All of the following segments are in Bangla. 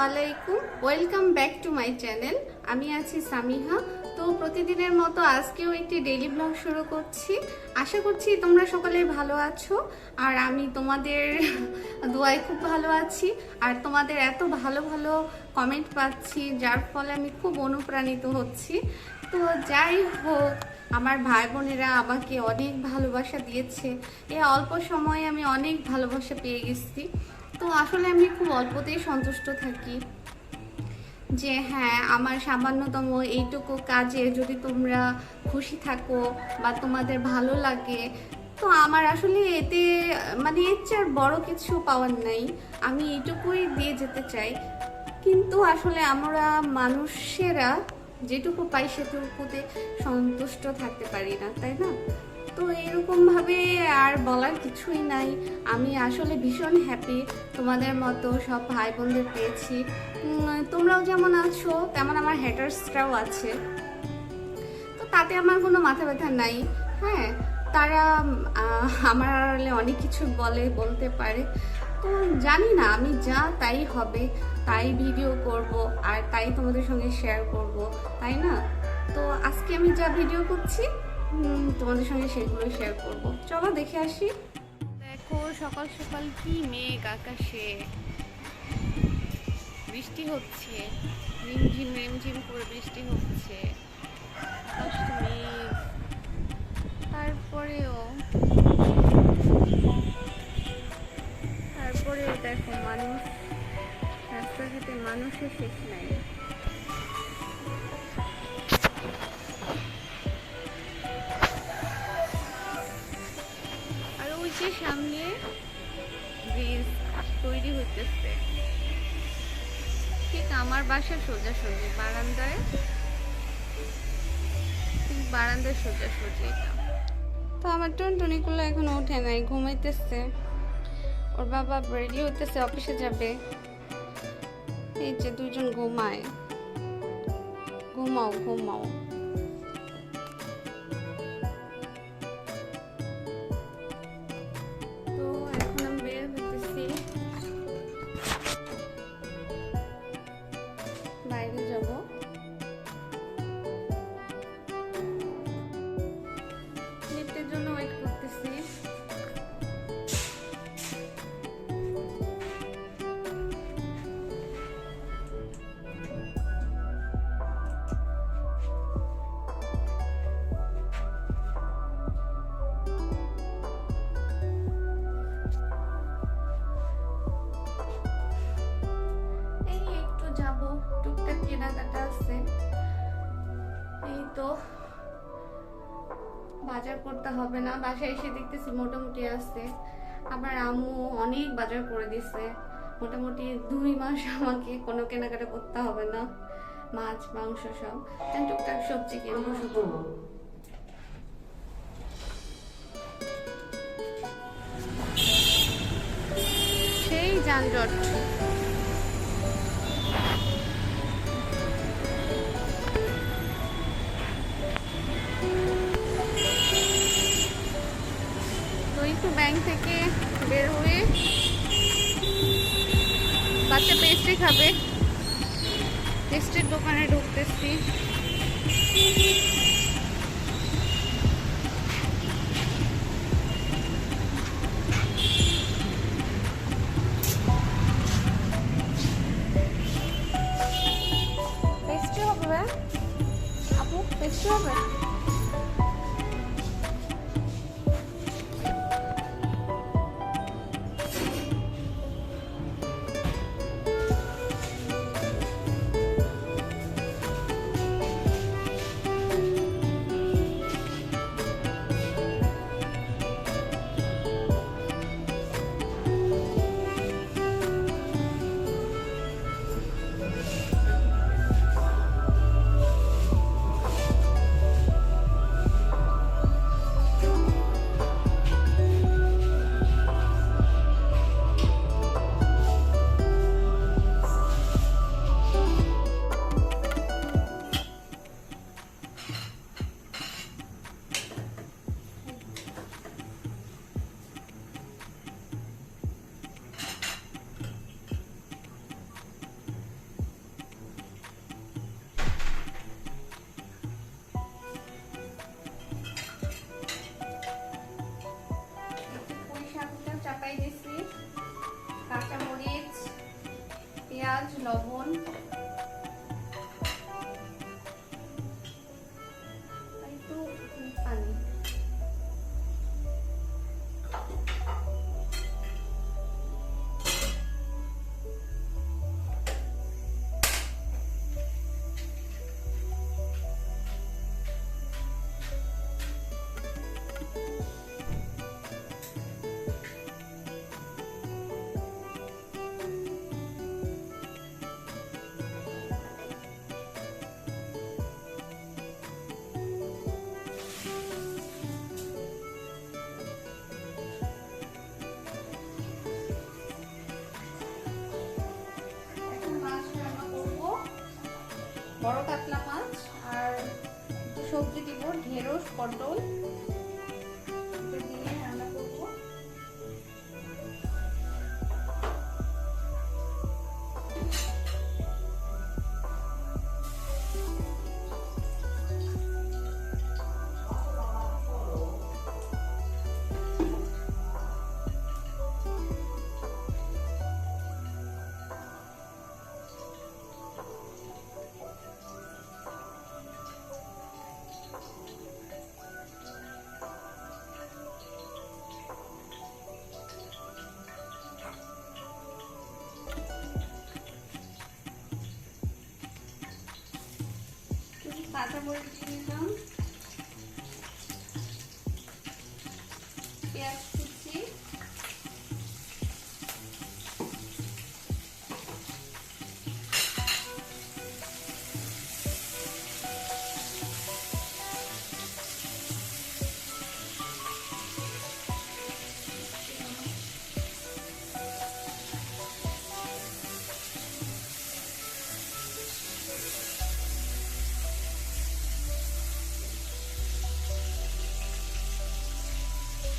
আলাইকুম, welcome back to my channel. আমি আছি সামিহা। তো প্রতিদিনের মতো আজকেও একটি ডেইলি ব্লগ শুরু করছি। আশা করছি তোমরা সকলে ভালো আছো, আর আমি তোমাদের দোয়ায় খুব ভালো আছি। আর তোমাদের এত ভালো ভালো কমেন্ট পাচ্ছি, যার ফলে আমি খুব অনুপ্রাণিত হচ্ছি। তো যাই হোক, আমার ভাই বোনেরা আমাকে অনেক ভালোবাসা দিয়েছে। এই অল্প সময়ে আমি অনেক ভালোবাসা পেয়ে গেছি। তো আসলে আমি খুব অল্পতেই সন্তুষ্ট থাকি, যে হ্যাঁ, আমার সামান্যতম এইটুকু কাজে যদি তোমরা খুশি থাকো বা তোমাদের ভালো লাগে, তো আমার আসলে এতে মানে এর চেয়ে আর বড় কিছু পাওয়ার নাই। আমি এইটুকুই দিয়ে যেতে চাই। কিন্তু আসলে আমরা মানুষেরা যেটুকু পাই সেটুকুতে সন্তুষ্ট থাকতে পারি না, তাই না? তো এরকমভাবে আর বলার কিছুই নাই। আমি আসলে ভীষণ হ্যাপি তোমাদের মতো সব ভাই বোনদের পেয়েছি। তোমরাও যেমন আছো তেমন আমার হ্যাটার্সরাও আছে। তো তাতে আমার কোনো মাথা ব্যথা নাই। হ্যাঁ, তারা আমার অনেক কিছু বলতে পারে। তো জানি না, আমি যা তাই হবে, তাই ভিডিও করব আর তাই তোমাদের সঙ্গে শেয়ার করব, তাই না? তো আজকে আমি যা ভিডিও করছি তোমাদের সঙ্গে সেগুলো শেয়ার করব। চলো দেখে আসি। দেখো সকাল সকাল কি মেঘ আকাশে, বৃষ্টি হচ্ছে, রিমঝিম রিমঝিম করে বৃষ্টি হচ্ছে। তারপরেও দেখো মানুষ, রাস্তাঘাটে মানুষের শেষ নাই। আর ওই যে সামনে ব্রিজ তৈরি হইতেছে, ঠিক আমার বাসার সোজাসুজি বারান্দায়, ঠিক বারান্দায় সোজাসুজি এটা। তো আমার টুনটুনিগুলো এখনো ওঠে নাই, ঘুমাইতেছে। ওর বাবা রেডি হইতেছে, অফিসে যাবে। এই যে দুজন ঘুমায়। ঘুমাও ঘুমাও। তো এখন আমি বের হইতেছি, বাইরে যাব। লিফটের জন্য ওয়েট করতেছি। যাবো, টুকটাক কেনাকাটা আছে। এই তো বাজার করতে হবে না, বাসায় এসে দেখতেছি মোটামুটি আছে। আবার আম্মু অনেক বাজার করে দিছে, মোটামুটি 2 মাস আমাকে কোনো কেনাকাটা করতে হবে না। মাছ মাংস সব, টুকটাক সবজি কিনবো শুধু। সেই যানজট। ব্যাংক থেকে বের হয়ে বাচ্চা পেস্ট্রি খাবে, পেস্ট্রির দোকানে ঢুকতেছি। পেস্ট্রি হবে আপু, পেস্ট্রি হবে। বড় কাতলা মাছ আর একটু সবজি দিব, ঢেঁড়স, পটল দিয়ে রান্না করবো। কাঁচা মরিচ দিয়ে দিলাম, পেঁয়াজ কুচি,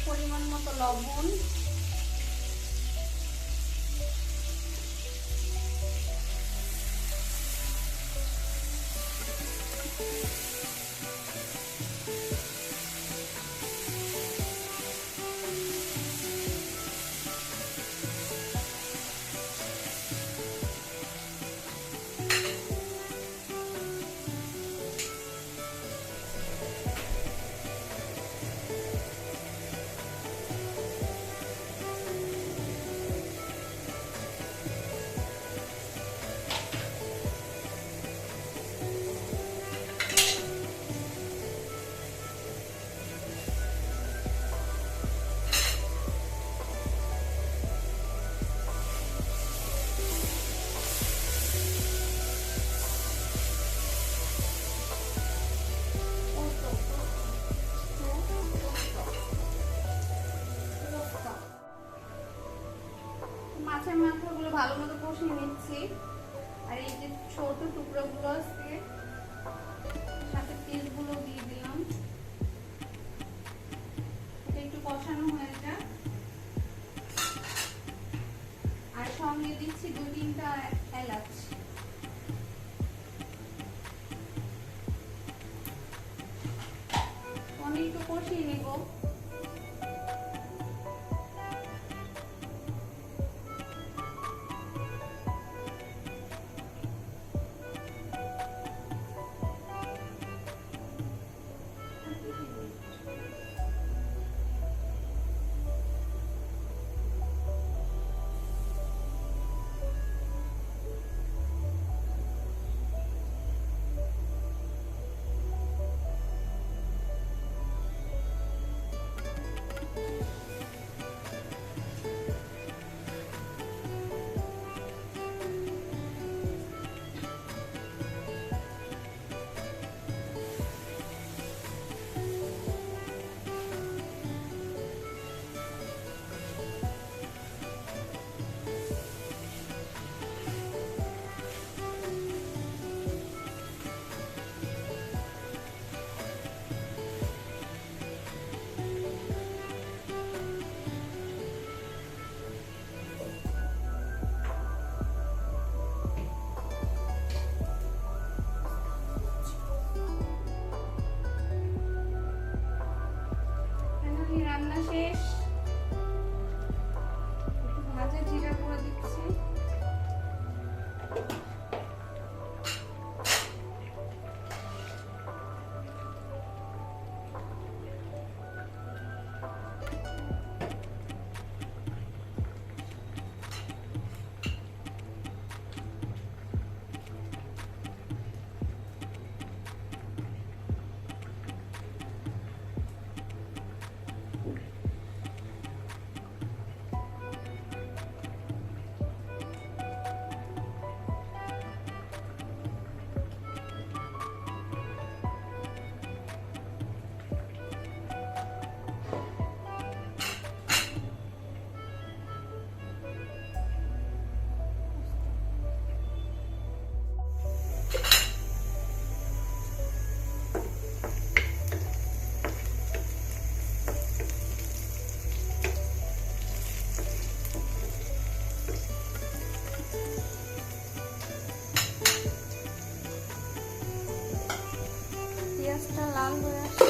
পরিমাণ মতো লবণ, মাছের মাথাগুলো ভালো মতো কষিয়ে নিচ্ছি। আর এই যে ছোট টুকরোগুলো আছে সাথে পিসগুলো দিয়ে দিলাম, এটা একটু কষানো হয়ে যাক। আর সঙ্গে দিচ্ছি 2-3টা এলাচ। আমি একটু কষিয়ে নেব। পেঁয়াজটা লাল হয়ে আসছে।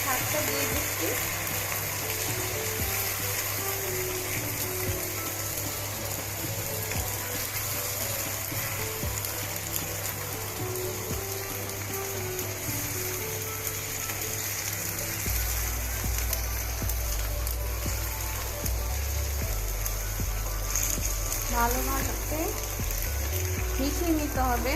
শাকটা দিয়ে দিচ্ছি। ভালোভাবে মিশিয়ে নিতে হবে।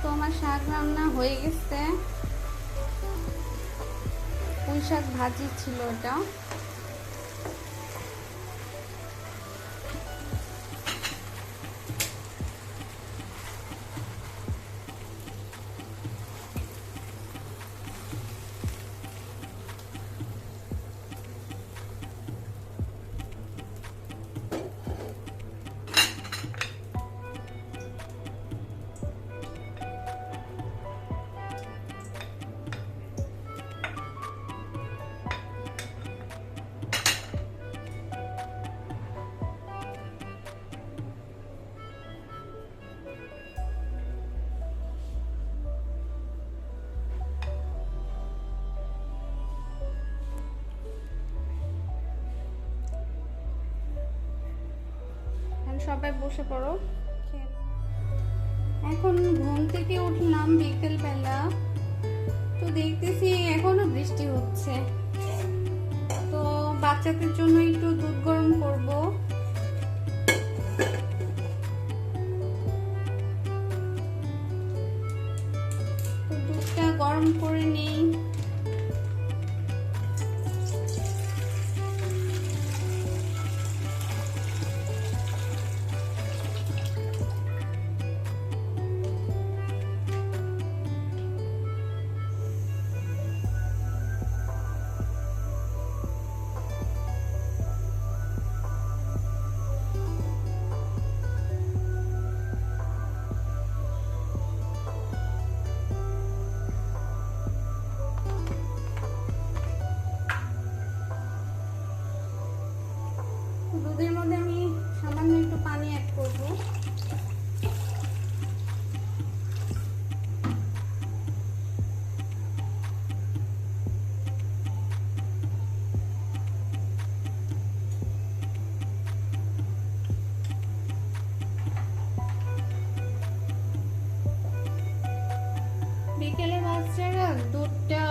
তো আমার শাক রান্না হয়ে গেছে। পুঁই শাক ভাজি ছিল এটা। সবাই বসে পড়ো। এখন ঘুম থেকে উঠলাম বিকেল বেলা, তো দেখতেছি এখনো বৃষ্টি হচ্ছে। তো বাচ্চাদের জন্য একটু দুধ গরম করব। তো দুধটা গরম করে নিই। দুধের মধ্যে আমি সামান্য একটু পানি অ্যাড করব। বিকেলে বাচ্চারা দুধটা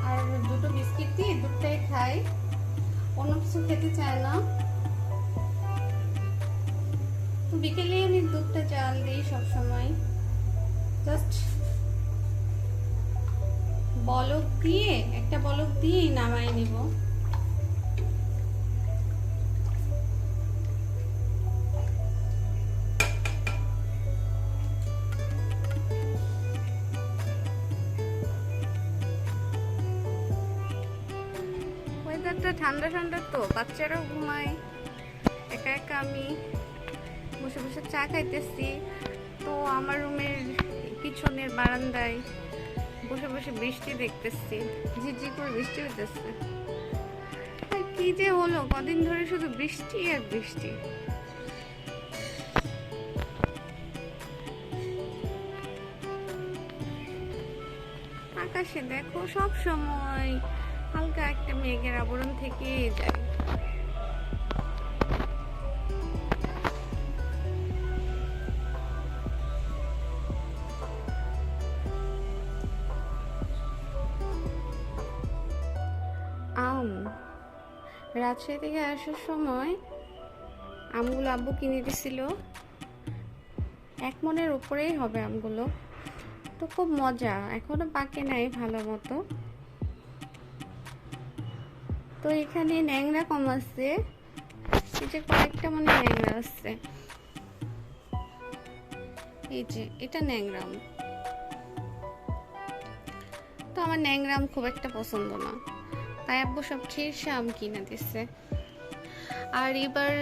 আর দুটো বিস্কিট দিয়ে দুধটাই খায়, অন্য কিছু খেতে চায় না। তো বিকেলে আমি দুধটা জাল দিই সব সময়, জাস্ট বলক দিয়ে একটা বলক দিয়েই নামাই নিব। ওয়েদারটা ঠান্ডা ঠান্ডা, তো বাচ্চারাও ঘুমায়, একা একা আমি বসে বসে চা খাইতেছি। তো আমার রুমের পিছনের বারান্দায় বসে বসে বৃষ্টি দেখতেছি, ঝিরঝির করে বৃষ্টি হইতেছে। আর কি যে হলো, কদিন ধরে শুধু বৃষ্টি আর বৃষ্টি। আকাশে দেখো সব সময় হালকা একটা মেঘের আবরণ থেকেই যায়। আম রাজশাহী থেকে আসার সময় আমগুলো আব্বু কিনে দিছিল, 1 মনের উপরেই হবে আমগুলো। তো খুব মজা, এখনো পাকে নাই ভালো মতো। তো এখানে ন্যাংরা কম আছে, এই যে কয়েকটা মনে ন্যাংরা আছে, এই যে এটা ন্যাংরা আম। তো আমার ন্যাংরা আম খুব একটা পছন্দ না, তাই আব্বু সব খিরসা আম কিনে দিচ্ছে। আর এবার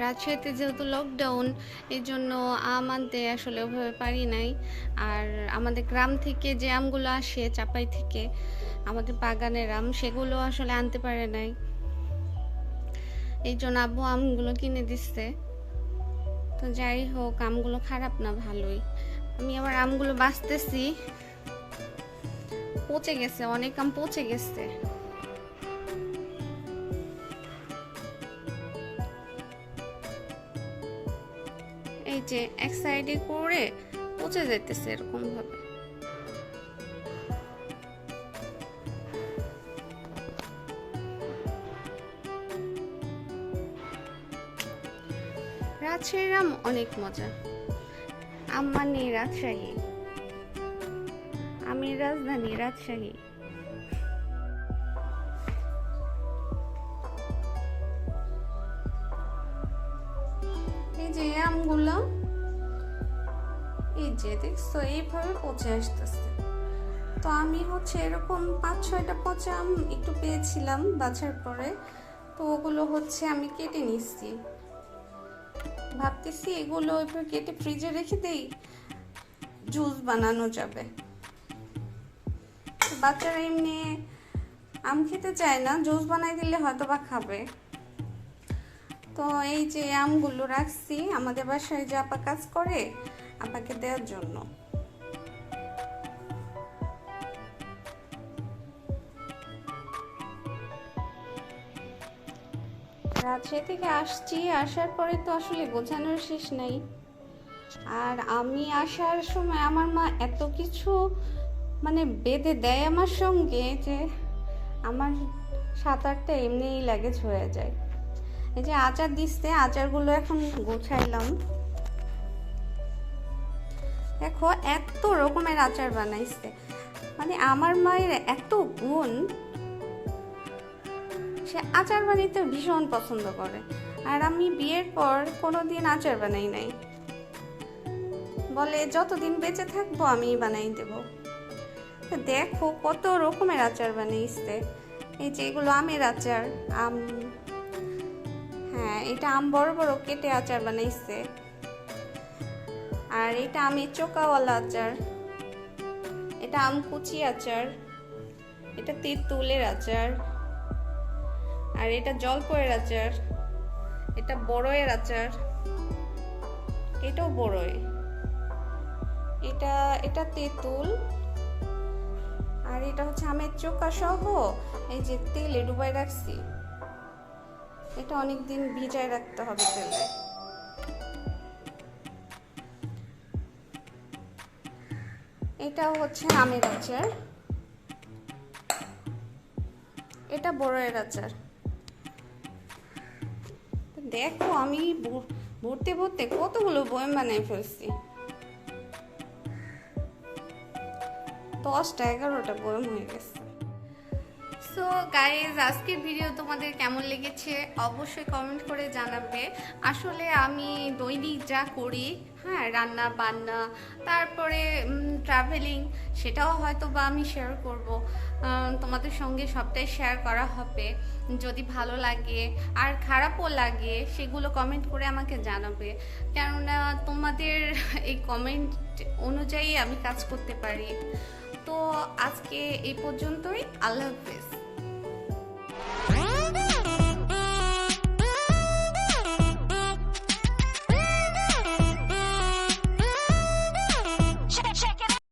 রাজশাহীতে যেহেতু লকডাউন, এই জন্য আম আনতে আসলে ওভাবে পারি নাই। আর আমাদের গ্রাম থেকে যে আমগুলো আসে চাপাই থেকে, আমাদের বাগানের আম, সেগুলো আসলে আনতে পারে নাই। এই জন্য আব্বু আমগুলো কিনে দিচ্ছে। তো যাই হোক, আমগুলো খারাপ না, ভালোই। আমি আবার আমগুলো বাছতেছি, পচে গেছে, অনেক আম পচে গেছে। এই যে এক সাইডে করে পচে যাইতেছে এরকম ভাবে। রাজশাহীর আম অনেক মজা। আম মানে রাজশাহী, আমের রাজধানী রাজশাহী। এই যে আমগুলো, এই যে দেখছো এইভাবে পচে আসতেছে। তো আমি হচ্ছে এরকম 5-6টা পচা আম একটু পেয়েছিলাম বাছার পরে, তো ওগুলো হচ্ছে আমি কেটে নিচ্ছি। ভাবতেছি এগুলো ওইভাবে কেটে ফ্রিজে রেখে দেই, জুস বানানো যাবে। বাচ্চারা এমনি আম খেতে চায় না, জুস বানাই দিলে হয়তো বা খাবে। তো এই যে আমগুলো রাখছি আমাদের বাসায় যে আপা কাজ করে, আপাকে দেওয়ার জন্য। রাজশাহী থেকে আসছি, আসার পরে তো আসলে গোছানোর শেষ নাই। আর আমি আসার সময় আমার মা এত কিছু মানে বেঁধে দেয় আমার সঙ্গে, যে আমার 7-8টা এমনিই লাগেজ হয়ে যায়। এই যে আচার দিচ্ছে, আচারগুলো এখন গোছাইলাম। দেখো এত রকমের আচার বানাইছে, মানে আমার মায়ের এত গুণ, সে আচার বানাইতে ভীষণ পছন্দ করে। আর আমি বিয়ের পর কোনোদিন আচার বানাই নাই, বলে যতদিন বেঁচে থাকবো আমি বানাই দেব। দেখো কত রকমের আচার বানাইছে। এই যে এগুলো আমের আচার, আম, হ্যাঁ এটা আম বড় বড় কেটে আচার বানাইছে। আর এটা আমের চোকাওয়ালা আচার, এটা আম কুচি আচার, এটা তেঁতুলের আচার, আর এটা জলপয়ের আচার, এটা বড়ইয়ের আচার, এটাও বড়ই, এটা তেঁতুল, আর এটা হচ্ছে আমের চোকা সহ এই যে তেলে ডুবাই রাখছি। এটা অনেকদিন ভিজায় রাখতে হবে তেলে। এটাও হচ্ছে আমের আচার, এটা বড়ইয়ের আচার। দেখো আমি ভরতে ভরতে কতগুলো বয়াম বানাই ফেলছি। তো 10টা 11টা বয়ম হয়ে গেছে। সো গাইজ, আজকের ভিডিও তোমাদের কেমন লেগেছে অবশ্যই কমেন্ট করে জানাবে। আসলে আমি দৈনিক যা করি, হ্যাঁ, রান্না বান্না, তারপরে ট্রাভেলিং, সেটাও হয়তো বা আমি শেয়ার করব তোমাদের সঙ্গে, সবটাই শেয়ার করা হবে। যদি ভালো লাগে আর খারাপও লাগে সেগুলো কমেন্ট করে আমাকে জানাবে, কেননা তোমাদের এই কমেন্ট অনুযায়ী আমি কাজ করতে পারি। তো আজকে এই পর্যন্তই, আল্লাহ হাফেজ।